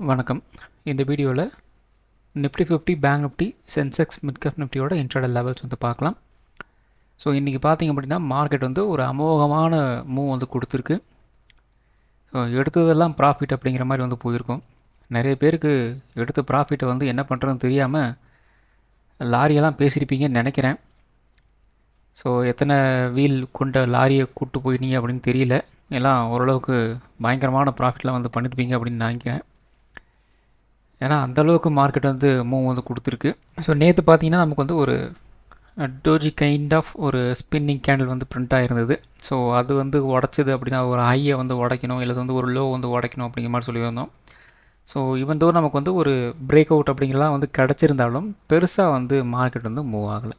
வணக்கம். இந்த வீடியோவில் Nifty 50 bank Nifty Sensex midcap நிஃப்டியோட இன்ட்ராடே லெவல்ஸ் வந்து பார்க்கலாம். ஸோ இன்றைக்கி பார்த்திங்க அப்படின்னா மார்க்கெட் வந்து ஒரு அமோகமான மூவ் வந்து கொடுத்துருக்கு. ஸோ எடுத்ததெல்லாம் ப்ராஃபிட் அப்படிங்கிற மாதிரி வந்து போயிருக்கும். நிறைய பேருக்கு எடுத்த ப்ராஃபிட்டை வந்து என்ன பண்ணுறதுன்னு தெரியாமல் லாரியெல்லாம் பேசியிருப்பீங்கன்னு நினைக்கிறேன். ஸோ எத்தனை வீல் கொண்ட லாரியை கூப்பிட்டு போயிட்டீங்க அப்படின்னு தெரியல. எல்லாம் ஓரளவுக்கு பயங்கரமான ப்ராஃபிட்லாம் வந்து பண்ணியிருப்பீங்க அப்படின்னு நினைக்கிறேன். ஏன்னா அந்தளவுக்கு மார்க்கெட் வந்து மூவ் வந்து கொடுத்துருக்கு. ஸோ நேற்று பார்த்தீங்கன்னா நமக்கு வந்து ஒரு டோஜி கைண்ட் ஆஃப் ஒரு ஸ்பின்னிங் கேண்டில் வந்து பிரிண்ட் ஆகிருந்தது. ஸோ அது வந்து உடச்சிது அப்படின்னா ஒரு ஹையை வந்து உடைக்கணும், இல்லை வந்து ஒரு லோ வந்து உடைக்கணும் அப்படிங்கிற மாதிரி சொல்லியிருந்தோம். ஸோ இவன் தோ நமக்கு வந்து ஒரு பிரேக் அவுட் அப்படிங்கிறலாம் வந்து கிடச்சிருந்தாலும் பெருசாக வந்து மார்க்கெட் வந்து மூவ் ஆகலை.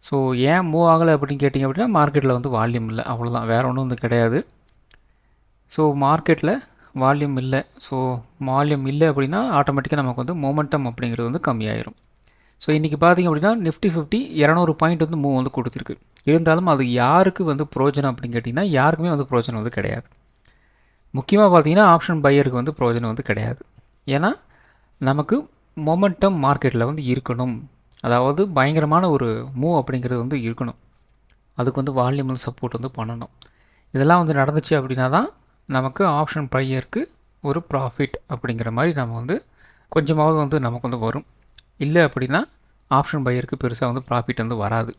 ஸோ ஏன் மூவ் ஆகலை அப்படின்னு கேட்டிங்க அப்படின்னா மார்க்கெட்டில் வந்து வால்யூம் இல்லை, அவ்வளோதான், வேறு ஒன்றும் வந்து கிடையாது. ஸோ மார்க்கெட்டில் வால்யூம் இல்லை. ஸோ வால்யூம் இல்லை அப்படின்னா ஆட்டோமேட்டிக்காக நமக்கு வந்து மொமெண்டம் அப்படிங்கிறது வந்து கம்மியாயிரும். ஸோ இன்றைக்கி பார்த்திங்க அப்படின்னா நிஃப்டி 50 200 பாயிண்ட் வந்து மூவ் வந்து கொடுத்துருக்கு. இருந்தாலும் அது யாருக்கு வந்து பிரோஜனம் அப்படின்னு கேட்டிங்கன்னா யாருக்குமே வந்து பிரோஜனம் வந்து கிடையாது. முக்கியமாக பார்த்தீங்கன்னா ஆப்ஷன் பையருக்கு வந்து பிரோஜனம் வந்து கிடையாது. ஏன்னா நமக்கு மொமெண்டம் மார்க்கெட்டில் வந்து இருக்கணும், அதாவது பயங்கரமான ஒரு மூவ் அப்படிங்கிறது வந்து இருக்கணும். அதுக்கு வந்து வால்யூம் வந்து சப்போர்ட் வந்து பண்ணணும். இதெல்லாம் வந்து நடந்துச்சு அப்படின்னா தான் நமக்கு ஆப்ஷன் பையருக்கு ஒரு ப்ராஃபிட் அப்படிங்கிற மாதிரி நம்ம வந்து கொஞ்சமாவது வந்து நமக்கு வந்து வரும். இல்லை அப்படின்னா ஆப்ஷன் பையருக்கு பெருசாக வந்து ப்ராஃபிட் வந்து வராது.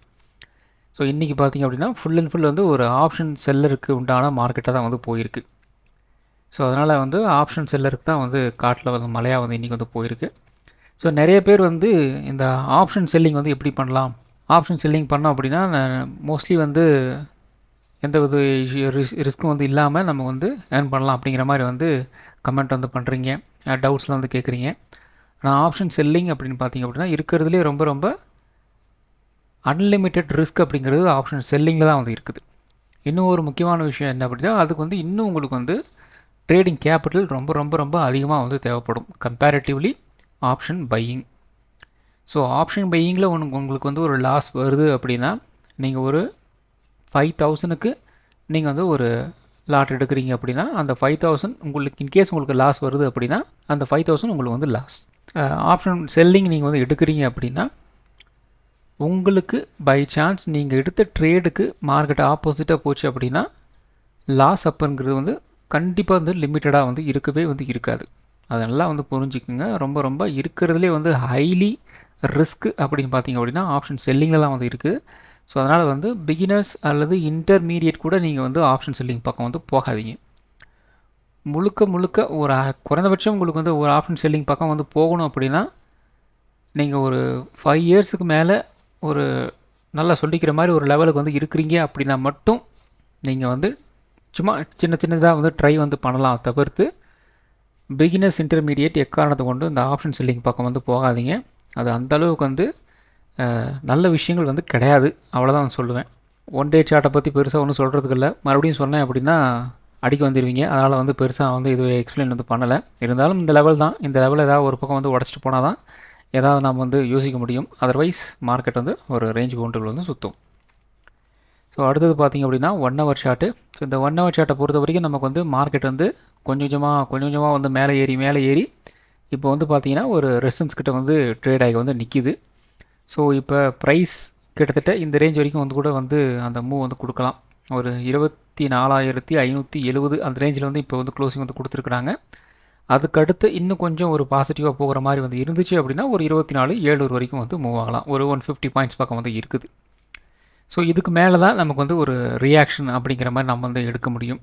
ஸோ இன்றைக்கி பார்த்திங்க அப்படின்னா ஃபுல் அண்ட் ஃபுல் வந்து ஒரு ஆப்ஷன் செல்லருக்கு உண்டான மார்க்கெட்டாக தான் வந்து போயிருக்கு. ஸோ அதனால் வந்து ஆப்ஷன் செல்லருக்கு தான் வந்து காட்டில் வந்து மழையாக வந்து இன்றைக்கி வந்து போயிருக்கு. ஸோ நிறைய பேர் வந்து இந்த ஆப்ஷன் செல்லிங் வந்து எப்படி பண்ணலாம், ஆப்ஷன் செல்லிங் பண்ணோம் அப்படின்னா மோஸ்ட்லி வந்து எந்த வித ரிஸ்க்கும் வந்து இல்லாமல் நம்ம வந்து ஏர்ன் பண்ணலாம் அப்படிங்கிற மாதிரி வந்து கமெண்ட் வந்து பண்ணுறீங்க, டவுட்ஸ்லாம் வந்து கேட்குறீங்க. ஆனால் ஆப்ஷன் செல்லிங் அப்படின்னு பார்த்திங்க அப்படின்னா இருக்கிறதுலே ரொம்ப ரொம்ப அன்லிமிட்டெட் ரிஸ்க் அப்படிங்கிறது ஆப்ஷன் செல்லிங்கில் தான் வந்து இருக்குது. இன்னும் ஒரு முக்கியமான விஷயம் என்ன அப்படின்னா அதுக்கு வந்து இன்னும் உங்களுக்கு வந்து ட்ரேடிங் கேபிட்டல் ரொம்ப ரொம்ப ரொம்ப அதிகமாக வந்து தேவைப்படும் comparatively option buying. So option பையிங்கில் உங்களுக்கு வந்து ஒரு லாஸ் வருது அப்படின்னா நீங்கள் ஒரு 5000க்கு நீங்கள் வந்து ஒரு லாட் எடுக்கிறீங்க அப்படின்னா அந்த 5000 உங்களுக்கு இன்கேஸ் உங்களுக்கு லாஸ் வருது அப்படின்னா அந்த 5000 உங்களுக்கு வந்து லாஸ். ஆப்ஷன் செல்லிங் நீங்கள் வந்து எடுக்கிறீங்க அப்படின்னா உங்களுக்கு பை சான்ஸ் நீங்கள் எடுத்த ட்ரேடுக்கு மார்க்கெட் ஆப்போசிட்டாக போச்சு அப்படின்னா லாஸ் அப்புங்கிறது வந்து கண்டிப்பாக வந்து லிமிட்டடாக வந்து இருக்கவே வந்து இருக்காது. அதெல்லாம் வந்து புரிஞ்சுக்குங்க. ரொம்ப ரொம்ப இருக்கிறதுலே வந்து ஹைலி ரிஸ்க் அப்படின்னு பார்த்தீங்க அப்படின்னா ஆப்ஷன் செல்லிங்கில் தான் வந்து இருக்குது. ஸோ அதனால் வந்து பிகினர்ஸ் அல்லது இன்டர்மீடியட் கூட நீங்கள் வந்து ஆப்ஷன் செல்லிங் பக்கம் வந்து போகாதீங்க. முழுக்க ஒரு குறைந்தபட்சம் உங்களுக்கு வந்து ஒரு ஆப்ஷன் செல்லிங் பக்கம் வந்து போகணும் அப்படின்னா நீங்கள் ஒரு 5 இயர்ஸுக்கு மேலே ஒரு நல்லா சொல்லிக்கிற மாதிரி ஒரு லெவலுக்கு வந்து இருக்கிறீங்க அப்படின்னா மட்டும் நீங்கள் வந்து சும்மா சின்னதாக வந்து ட்ரை வந்து பண்ணலாம். தவிர்த்து பிகினர்ஸ் இன்டர்மீடியட் எக்காரணத்தை கொண்டு இந்த ஆப்ஷன் செல்லிங் பக்கம் வந்து போகாதீங்க. அது அந்தளவுக்கு வந்து நல்ல விஷயங்கள் வந்து கிடையாது, அவ்வளோதான் சொல்லுவேன். ஒன் டே சார்ட்டை பற்றி பெருசாக ஒன்றும் சொல்கிறதுக்கு இல்லை. மறுபடியும் சொன்னேன் அப்படின்னா அடிக்க வந்துடுவீங்க. அதனால் வந்து பெருசாக வந்து இது எக்ஸ்பிளைன் வந்து பண்ணலை. இருந்தாலும் இந்த லெவல் தான், இந்த லெவல் ஏதாவது ஒரு பக்கம் வந்து உடச்சிட்டு போனால் தான் ஏதாவது நம்ம வந்து யோசிக்க முடியும். அதர்வைஸ் மார்க்கெட் வந்து ஒரு ரேஞ்ச் கவுண்டர்கள் வந்து சுற்றும். ஸோ அடுத்தது பார்த்திங்க அப்படின்னா 1 ஹவர் சார்ட்டு. ஸோ இந்த 1 ஹவர் சார்ட்டை பொறுத்த வரைக்கும் நமக்கு வந்து மார்க்கெட் வந்து கொஞ்சம் கொஞ்சமாக வந்து மேலே ஏறி இப்போ வந்து பார்த்திங்கன்னா ஒரு ரெசிஸ்டன்ஸ் கிட்ட வந்து ட்ரேட் ஆகி வந்து நிற்கிது. ஸோ இப்போ ப்ரைஸ் கிட்டத்தட்ட இந்த ரேஞ்ச் வரைக்கும் வந்து கூட வந்து அந்த மூவ் வந்து கொடுக்கலாம். ஒரு 24,570 அந்த ரேஞ்சில் வந்து இப்போ வந்து க்ளோசிங் வந்து கொடுத்துருக்குறாங்க. அதுக்கடுத்து இன்னும் கொஞ்சம் ஒரு பாசிட்டிவாக போகிற மாதிரி வந்து இருந்துச்சு அப்படின்னா ஒரு 24,700 வரைக்கும் வந்து மூவ் ஆகலாம். ஒரு 150 பாயிண்ட்ஸ் பக்கம் வந்து இருக்குது. ஸோ இதுக்கு மேலே தான் நமக்கு வந்து ஒரு ரியாக்ஷன் அப்படிங்கிற மாதிரி நம்ம வந்து எடுக்க முடியும்.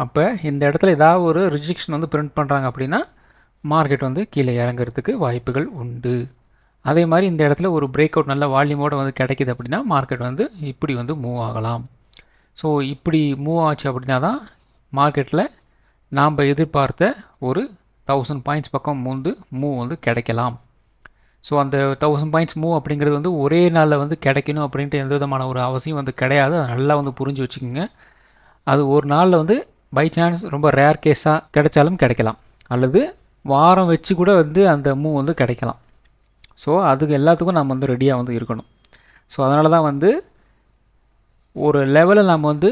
அப்போ இந்த இடத்துல ஏதாவது ஒரு ரிஜெக்ஷன் வந்து பிரிண்ட் பண்ணுறாங்க அப்படின்னா மார்க்கெட் வந்து கீழே இறங்குறதுக்கு வாய்ப்புகள் உண்டு. அதே மாதிரி இந்த இடத்துல ஒரு பிரேக் அவுட் நல்ல வால்யூமோடு வந்து கிடைக்கிது அப்படின்னா மார்க்கெட் வந்து இப்படி வந்து மூவ் ஆகலாம். ஸோ இப்படி மூவ் ஆச்சு அப்படின்னா தான் மார்க்கெட்டில் நாம் எதிர்பார்த்த ஒரு 1000 பாயிண்ட்ஸ் பக்கம் மூவ் வந்து கிடைக்கலாம். ஸோ அந்த 1000 பாயிண்ட்ஸ் மூவ் அப்படிங்கிறது வந்து ஒரே நாளில் வந்து கிடைக்கணும் அப்படின்ட்டு எந்த விதமான ஒரு அவசியம் வந்து கிடையாது. அதை நல்லா வந்து புரிஞ்சு வச்சுக்கோங்க. அது ஒரு நாளில் வந்து பை சான்ஸ் ரொம்ப ரேர் கேஸாக கிடைச்சாலும் கிடைக்கலாம், அல்லது வாரம் வச்சு கூட வந்து அந்த மூவ் வந்து கிடைக்கலாம். ஸோ அதுக்கு எல்லாத்துக்கும் நம்ம வந்து ரெடியாக வந்து இருக்கணும். ஸோ அதனால தான் வந்து ஒரு லெவலில் நம்ம வந்து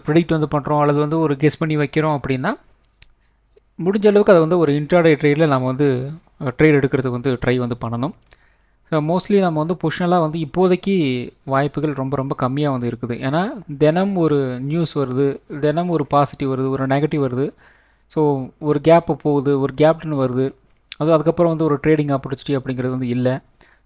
ப்ரிடிக்ட் வந்து பண்ணுறோம் அல்லது வந்து ஒரு கெஸ் பண்ணி வைக்கிறோம் அப்படின்னா முடிஞ்ச அளவுக்கு அதை வந்து ஒரு இன்ட்ராடே ட்ரேடில் நம்ம வந்து ட்ரேட் எடுக்கிறதுக்கு வந்து ட்ரை வந்து பண்ணணும். ஸோ மோஸ்ட்லி நம்ம வந்து பொசிஷனலாக வந்து இப்போதைக்கு வாய்ப்புகள் ரொம்ப ரொம்ப கம்மியாக வந்து இருக்குது. ஏன்னா தினம் ஒரு நியூஸ் வருது, தினம் ஒரு பாசிட்டிவ் வருது, ஒரு நெகட்டிவ் வருது. ஸோ ஒரு கேப்பு போகுது, ஒரு கேப்டன் வருது, அதுக்கப்புறம் வந்து ஒரு ட்ரேடிங் ஆப்பர்ச்சுனிட்டி அப்படிங்கிறது வந்து இல்லை.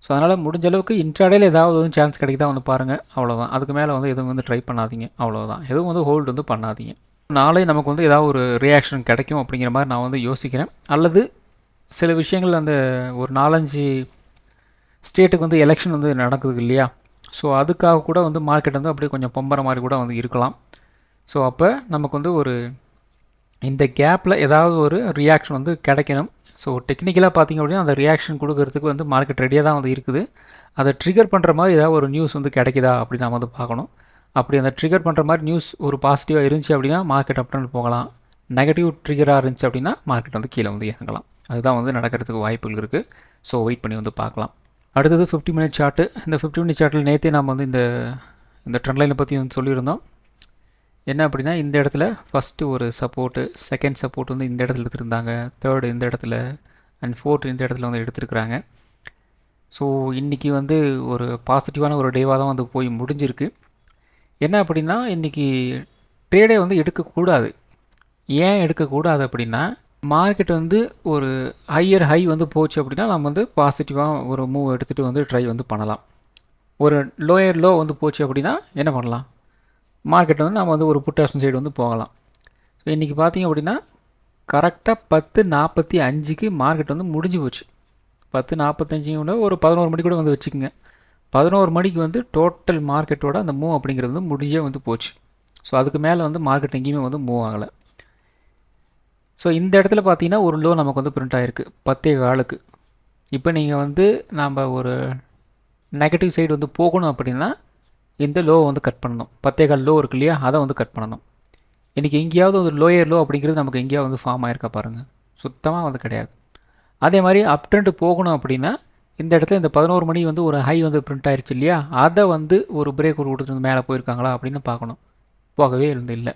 ஸோ அதனால் முடிஞ்ச அளவுக்கு இன்ட்ராடேல ஏதாவது வந்து சான்ஸ் கிடைக்குதா வந்து பாருங்கள், அவ்வளோதான். அதுக்கு மேலே வந்து எதுவும் வந்து ட்ரை பண்ணாதீங்க, அவ்வளோதான். எதுவும் வந்து ஹோல்டு வந்து பண்ணாதீங்க. நாளை நமக்கு வந்து ஏதாவது ஒரு ரியாக்ஷன் கிடைக்கும் அப்படிங்கிற மாதிரி நான் வந்து யோசிக்கிறேன். அல்லது சில விஷயங்கள் அந்த ஒரு 4-5 ஸ்டேட்டுக்கு வந்து எலெக்ஷன் வந்து நடக்குது இல்லையா? ஸோ அதுக்காக கூட வந்து மார்க்கெட் வந்து அப்படியே கொஞ்சம் பொம்புற மாதிரி கூட வந்து இருக்கலாம். ஸோ அப்போ நமக்கு வந்து ஒரு இந்த கேப்பில் ஏதாவது ஒரு ரியாக்ஷன் வந்து கிடைக்கணும். ஸோ டெக்னிக்கலாக பார்த்திங்க அப்படின்னா அந்த ரியாக்ஷன் கொடுக்கறதுக்கு வந்து மார்க்கெட் ரெடியாக தான் வந்து இருக்குது. அதை ட்ரிகர் பண்ணுற மாதிரி ஏதாவது ஒரு நியூஸ் வந்து கிடைக்குதா அப்படின்னு நம்ம வந்து பார்க்கணும். அப்படி அந்த ட்ரிகர் பண்ணுற மாதிரி நியூஸ் ஒரு பாசிட்டிவாக இருந்துச்சு அப்படின்னா மார்க்கெட் அப்டர்ன் போகலாம். நெகட்டிவ் ட்ரிகராக இருந்துச்சு அப்படின்னா மார்க்கெட் வந்து கீழே வந்து இறங்கலாம். அதுதான் வந்து நடக்கிறதுக்கு வாய்ப்புகள் இருக்குது. ஸோ வெயிட் பண்ணி வந்து பார்க்கலாம். அடுத்தது 50 மினிட் சார்ட்டு. இந்த 50 மினிட் சார்ட்டில் நேற்றே நம்ம வந்து இந்த ட்ரெண்ட் லைனை பற்றி வந்து சொல்லியிருந்தோம். என்ன அப்படின்னா இந்த இடத்துல ஃபஸ்ட்டு ஒரு சப்போர்ட்டு, செகண்ட் சப்போர்ட் வந்து இந்த இடத்துல எடுத்துருந்தாங்க, தேர்டு இந்த இடத்துல, அண்ட் ஃபோர்த் இந்த இடத்துல வந்து எடுத்துருக்குறாங்க. ஸோ இன்றைக்கி வந்து ஒரு பாசிட்டிவான ஒரு டேவாக தான் வந்து போய் முடிஞ்சிருக்கு. என்ன அப்படின்னா இன்றைக்கி ட்ரேடே வந்து எடுக்கக்கூடாது. ஏன் எடுக்கக்கூடாது அப்படின்னா மார்க்கெட் வந்து ஒரு ஹையர் ஹை வந்து போச்சு அப்படின்னா நம்ம வந்து பாசிட்டிவாக ஒரு மூவ் எடுத்துகிட்டு வந்து ட்ரை வந்து பண்ணலாம். ஒரு லோயர் லோ வந்து போச்சு அப்படின்னா என்ன பண்ணலாம், மார்க்கெட் வந்து நம்ம வந்து ஒரு புட் ஆப்ஷன் சைடு வந்து போகலாம். ஸோ இன்றைக்கி பார்த்திங்க அப்படின்னா கரெக்டாக 10:45க்கு மார்க்கெட் வந்து முடிஞ்சு போச்சு. 10:45 கூட ஒரு 11 மணி கூட வந்து வச்சுக்கோங்க. 11 மணிக்கு வந்து டோட்டல் மார்க்கெட்டோட அந்த மூவ் அப்படிங்கிறது வந்து முடிஞ்சே வந்து போச்சு. ஸோ அதுக்கு மேலே வந்து மார்க்கெட் எங்கேயுமே வந்து மூவ் ஆகலை. ஸோ இந்த இடத்துல பார்த்தீங்கன்னா ஒரு லோ நமக்கு வந்து பிரிண்ட் ஆகிருக்கு 10:15க்கு. இப்போ நீங்கள் வந்து நம்ம ஒரு நெகட்டிவ் சைடு வந்து போகணும் அப்படின்னா இந்த லோவை வந்து கட் பண்ணணும். 10:15 லோ இருக்கு இல்லையா, அதை வந்து கட் பண்ணணும். இன்றைக்கி எங்கேயாவது ஒரு லோயர் லோ அப்படிங்கிறது நமக்கு எங்கேயாவது வந்து ஃபார்ம் ஆகிருக்கா பாருங்கள், சுத்தமாக வந்து கிடையாது. அதே மாதிரி அப் ட்ரெண்ட் போகணும் அப்படின்னா இந்த இடத்துல இந்த 11 மணி வந்து ஒரு ஹை வந்து பிரிண்ட் ஆயிடுச்சு இல்லையா, அதை வந்து ஒரு பிரேக் ஒரு கொடுத்துட்டு வந்து மேலே போயிருக்காங்களா அப்படின்னு பார்க்கணும். போகவே இல்லை.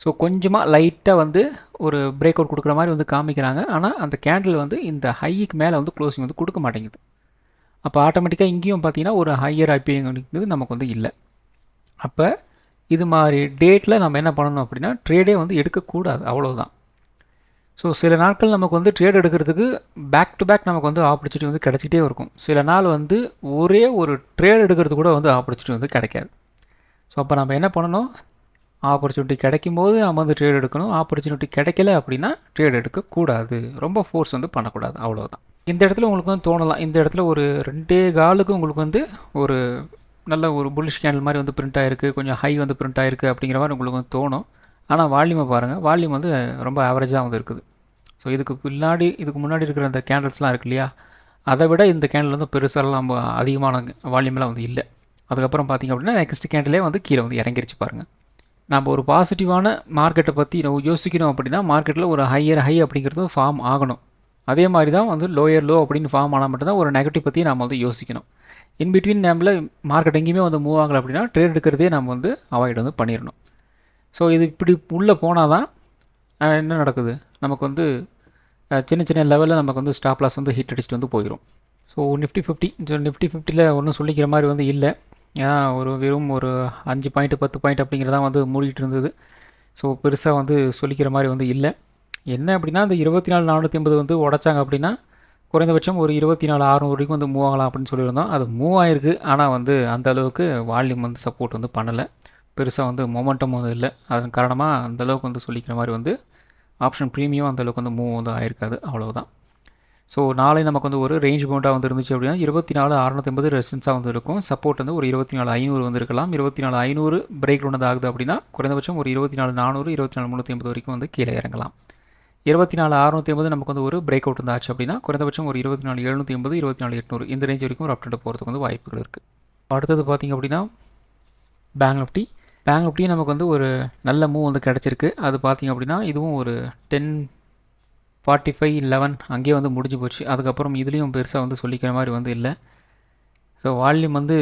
ஸோ கொஞ்சமாக லைட்டாக வந்து ஒரு பிரேக் அவுட் கொடுக்குற மாதிரி வந்து காமிக்கிறாங்க. ஆனால் அந்த கேண்டில் வந்து இந்த ஹைக்கு மேலே வந்து க்ளோசிங் வந்து கொடுக்க மாட்டேங்குது. அப்போ ஆட்டோமேட்டிக்காக இங்கேயும் பார்த்தீங்கன்னா ஒரு ஹையர் ஐபிங்கிறது நமக்கு வந்து இல்லை. அப்போ இது மாதிரி டேட்டில் நம்ம என்ன பண்ணணும் அப்படின்னா ட்ரேடே வந்து எடுக்கக்கூடாது, அவ்வளோதான். ஸோ சில நாட்கள் நமக்கு வந்து ட்ரேட் எடுக்கிறதுக்கு பேக் டு பேக் நமக்கு வந்து ஆப்பர்ச்சுனிட்டி வந்து கிடச்சிட்டே இருக்கும். சில நாள் வந்து ஒரே ஒரு ட்ரேட் எடுக்கிறது கூட வந்து ஆப்பர்ச்சுனிட்டி வந்து கிடைக்காது. ஸோ அப்போ நம்ம என்ன பண்ணணும், ஆப்பர்ச்சுனிட்டி கிடைக்கும்போது நம்ம வந்து ட்ரேட் எடுக்கணும். ஆப்பர்ச்சுனிட்டி கிடைக்கல அப்படின்னா ட்ரேட் எடுக்கக்கூடாது. ரொம்ப ஃபோர்ஸ் வந்து பண்ணக்கூடாது, அவ்வளோதான். இந்த இடத்துல உங்களுக்கு வந்து தோணலாம், இந்த இடத்துல ஒரு 2 உங்களுக்கு வந்து ஒரு நல்ல ஒரு புல்லிஷ் கேண்டில் மாதிரி வந்து பிரிண்ட் ஆகிருக்கு, கொஞ்சம் ஹை வந்து பிரிண்ட் ஆகிருக்கு அப்படிங்கிற மாதிரி உங்களுக்கு வந்து தோணும். ஆனால் வால்யூமை பாருங்கள், வால்யூம் வந்து ரொம்ப ஆவரேஜாக வந்து இருக்குது. ஸோ இதுக்கு முன்னாடி இருக்கிற அந்த கேண்டில்ஸ்லாம் இருக்கு இல்லையா, அதை விட இந்த கேண்டில் வந்து பெருசாலாம் நம்ம அதிகமான வால்யூமெலாம் வந்து இல்லை. அதுக்கப்புறம் பார்த்திங்க அப்படின்னா நெக்ஸ்ட் கேண்டிலே வந்து கீழே வந்து இறங்கிருச்சு பாருங்கள். நம்ம ஒரு பாசிட்டிவான மார்க்கெட்டை பற்றி நம்ம யோசிக்கணும் அப்படின்னா மார்க்கெட்டில் ஒரு ஹையர் ஹை அப்படிங்கிறது ஃபார்ம் ஆகணும். அதே மாதிரி தான் வந்து லோயர் லோ அப்படின்னு ஃபார்ம் ஆனால் மட்டும்தான் ஒரு நெகட்டிவ் பற்றி நம்ம வந்து யோசிக்கணும். இன்பிட்வீன் நேமில் மார்க்கெட் எங்கேயுமே வந்து மூவ் ஆகலை அப்படின்னா ட்ரேட் எடுக்கிறதே நம்ம வந்து அவாய்ட் வந்து பண்ணிடணும். ஸோ இது இப்படி உள்ளே போனால் தான் என்ன நடக்குது, நமக்கு வந்து சின்ன சின்ன லெவலில் நமக்கு வந்து ஸ்டாப் லாஸ் வந்து ஹிட் அடிச்சுட்டு வந்து போயிடும். ஸோ நிஃப்டி 50 ஒன்றும் சொல்லிக்கிற மாதிரி வந்து இல்லை. ஏன்னா வெறும் ஒரு 5 பாயிண்ட் 10 பாயிண்ட் அப்படிங்கிறதான் வந்து மூடிட்டு இருந்தது. ஸோ பெருசாக வந்து சொல்லிக்கிற மாதிரி வந்து இல்லை. என்ன அப்படின்னா இந்த 24,480 வந்து உடச்சாங்க அப்படின்னா குறைந்தபட்சம் ஒரு 24,600 வரைக்கும் வந்து மூவ் ஆகலாம் அப்படின்னு சொல்லியிருந்தோம். அது மூவ் ஆகிருக்கு, ஆனால் வந்து அந்த அளவுக்கு வால்யூம் வந்து சப்போர்ட் வந்து பண்ணலை. பெருசாக வந்து மொமெண்டம் வந்து இல்லை. அதன் காரணமாக அந்தளவுக்கு வந்து சொல்லிக்கிற மாதிரி வந்து ஆப்ஷன் ப்ரீமியம் அந்தளவுக்கு வந்து மூவ் வந்து ஆகிருக்காது, அவ்வளோதான். ஸோ நாளை நமக்கு வந்து ஒரு ரேஞ்ச் பவுண்டாக வந்து இருந்துச்சு அப்படின்னா 24,680 ரெசிஸ்டன்ஸாக வந்து இருக்கும். சப்போர்ட் வந்து ஒரு 24,500 வந்து இருக்கலாம். 24,500 பிரேக் டவுன் வந்து ஆகுது அப்படின்னா குறைந்தபட்சம் ஒரு 24,400 24,380 வரைக்கும் வந்து கீழே இறங்கலாம். 24,680 நமக்கு வந்து ஒரு பிரேக் அவுட் வந்து ஆச்சு அப்படின்னா குறைந்தபட்சம் ஒரு 24,780 24,800 இந்த ரேஞ்ச் வரைக்கும் ஒரு அப்டேட் போகிறதுக்கு வந்து வாய்ப்புகள் இருக்குது. அடுத்தது பார்த்திங்க அப்படின்னா பேங்க் நிஃப்டி நமக்கு வந்து ஒரு நல்ல மூவ் வந்து கிடச்சிருக்கு. அது பார்த்திங்க அப்படின்னா இதுவும் ஒரு 10:45 11 அங்கேயே வந்து முடிஞ்சு போச்சு. அதுக்கப்புறம் இதுலேயும் பெருசாக வந்து சொல்லிக்கிற மாதிரி வந்து இல்லை. ஸோ வால்யூம் வந்து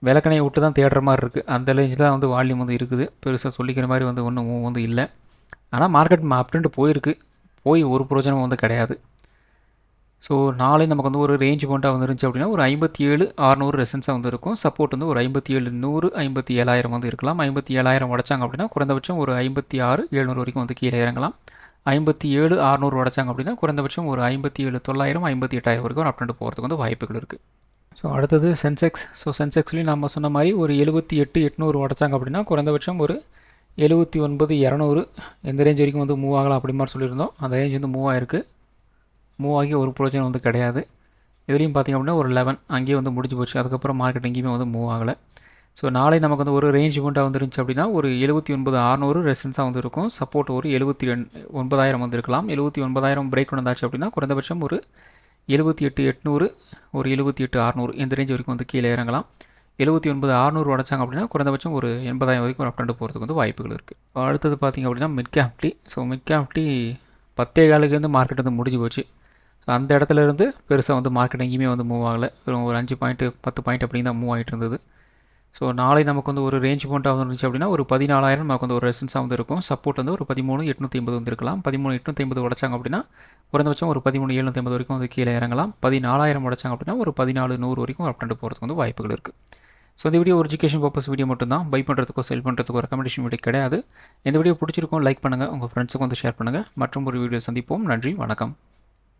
விளக்கணையை விட்டு தான் தேடுற மாதிரி இருக்குது. அந்த ரேஞ்சில் தான் வந்து வால்யூம் வந்து இருக்குது. பெருசாக சொல்லிக்கிற மாதிரி வந்து ஒன்றும் வந்து இல்லை. ஆனால் மார்க்கெட் அப்ட்ரெண்ட் போயிருக்கு, போய் ஒரு பிரயோஜனம் வந்து கிடையாது. ஸோ நாளை நமக்கு வந்து ஒரு ரேஞ்ச் பாயிண்ட்டாக வந்துருந்துச்சு அப்படின்னா ஒரு 57,600 ரெசன்ஸாக வந்து இருக்கும். சப்போர்ட் வந்து ஒரு 57,100 57,000 வந்து இருக்கலாம். 57,000 உடைச்சாங்க அப்படின்னா குறைந்தபட்சம் ஒரு 56,700 வரைக்கும் வந்து கீழே இறங்கலாம். 57,600 உடைச்சாங்க அப்படின்னா குறைந்தபட்சம் ஒரு 57,900 58,000 வரைக்கும் ஒரு அப்ட்ரெண்ட் போகிறதுக்கு வந்து வாய்ப்புகள் இருக்குது. ஸோ அடுத்தது சென்செக்ஸ். ஸோ சென்செக்ஸ்லேயும் நம்ம சொன்ன மாதிரி ஒரு 78,800 உடைச்சாங்க அப்படின்னா குறைந்தபட்சம் ஒரு 79,200 எந்த ரேஞ்ச் வரைக்கும் வந்து மூவ் ஆகலாம் அப்படி மாதிரி சொல்லியிருந்தோம். அந்த ரேஞ்ச் வந்து மூவ் ஆகிருக்கு. மூவ் ஆகி ஒரு பிரயோஜனம் வந்து கிடையாது. இதுலேயும் பார்த்திங்க அப்படின்னா ஒரு 11 அங்கேயே வந்து முடிஞ்சு போச்சு. அதுக்கப்புறம் மார்க்கெட் எங்கேயுமே வந்து மூவ் ஆகலை. ஸோ நாளை நமக்கு வந்து ஒரு ரேஞ்ச் பாயிண்ட்டாக வந்துருந்துச்சு அப்படின்னா ஒரு 79,600 ரெசன்ஸாக வந்து இருக்கும். சப்போர்ட் ஒரு 79,000 வந்து இருக்கலாம். 79,000 பிரேக் வந்தாச்சு அப்படின்னா குறைந்தபட்சம் ஒரு 78,800 ஒரு 78,600 இந்த ரேஞ்ச் வரைக்கும் வந்து கீழே இறங்கலாம். 79,600 உடைச்சாங்க அப்படின்னா குறைந்தபட்சம் ஒரு 80,000 வரைக்கும் ஒரு அப்ட்ரெண்ட் போகிறதுக்கு வந்து வாய்ப்புகள் இருக்குது. அடுத்தது பார்த்திங்க அப்படின்னா mid cap Nifty. So mid cap Nifty 10.15 வந்து மார்க்கெட் வந்து முடிஞ்சு போச்சு. ஸோ அந்த இடத்துல இருந்து பெருசாக வந்து மார்க்கெட் எங்கேயுமே வந்து மூவ் ஆகலை. ஒரு 5 பாயிண்ட் 10 பாயிண்ட் அப்படின்னு தான் மூவ் ஆகிட்டு இருந்தது. ஸோ நாளை நமக்கு வந்து ஒரு ரேஞ்ச் பாயிண்ட்டாக வந்துருந்துச்சு அப்படின்னா ஒரு 14,000 நமக்கு வந்து ஒரு ரெசன்ஸாக வந்து இருக்கும். சப்போர்ட் வந்து ஒரு 13,850 வந்து இருக்கலாம். 13,850 உடைச்சாங்க அப்படின்னா குறைந்தபட்சம் ஒரு 13,750 வரைக்கும் வந்து கீழே இறங்கலாம். 14,000 உடைச்சாங்க அப்படின்னா ஒரு 14,100 வரைக்கும் அப்ட்ரெண்ட் போகிறதுக்கு வந்து வாய்ப்புகள் இருக்குது. ஸோ இந்த வீடியோ ஒரு எஜுகேஷன் பர்பஸ் வீடியோ மட்டும் தான். பை பண்ணுறதுக்கோ செல் பண்ணுறதுக்கோ ரெக்கமெண்டேஷன் வீடியோ கிடையாது. இந்த வீடியோ பிடிச்சிருக்கும் லைக் பண்ணுங்கள், உங்கள் ஃப்ரெண்ட்ஸுக்கு வந்து ஷேர் பண்ணுங்கள். மற்றும் ஒரு வீடியோ சந்திப்போம். நன்றி, வணக்கம்.